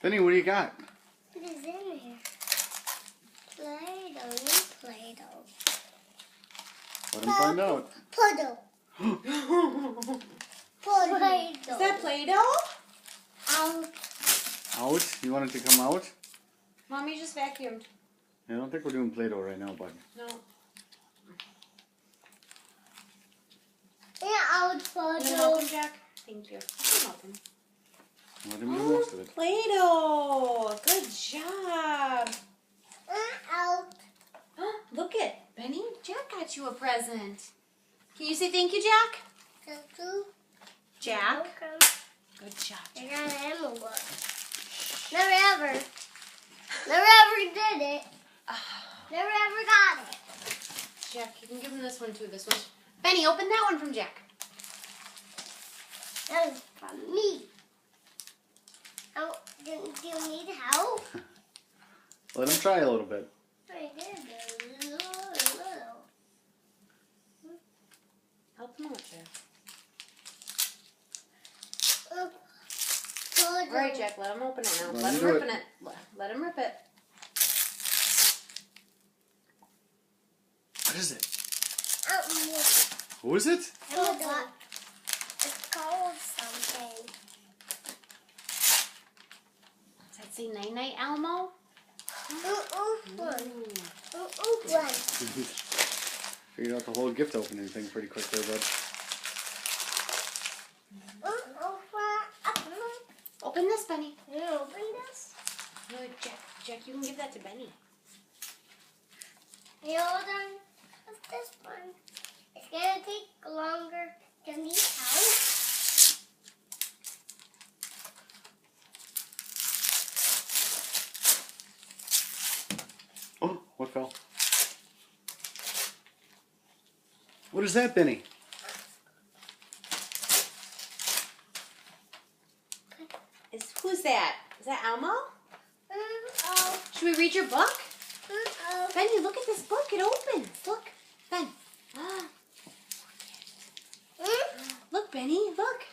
Benny, what do you got? What is in here? Play-Doh, new Play-Doh. Let him find out. Puddle. Play-Doh. Is that Play-Doh? Out. Out? You want it to come out? Mommy just vacuumed. I don't think we're doing Play-Doh right now, bud. No. Yeah, out You Puddle. open, Jack? Thank you. You're welcome. Let him do most of it. Play-Doh. Good job. Out. Look it. Benny, Jack got you a present. Can you say thank you, Jack? Cuckoo. Jack. Welcome. Good job, I Jack. got an envelope. Never ever did it. Never ever got it. Jack, you can give him this one too. This one. Benny, open that one from Jack. That was from me. Oh, didn't you need help? Let him try a little bit. I did a little. Help him out, Jack. Puddle. All right, Jack, let him open it now. Let Let him him do rip it. it. Let him rip it. What is it? Oh, Who is it? Puddle. It's called something. Does that say night-night, Elmo? One. Ooh. One. Figured out the whole gift opening thing pretty quick there, bud. Open this, Benny. You open this? No, Jack, you can give that to Benny. You hold on. What's this one? It's gonna take longer than these house. Oh, what fell? What is that, Benny? Who's that? Is that Elmo? Oh. Should we read your book? Oh. Benny, look at this book. It opens. Look. Ben. Look, Benny. Look.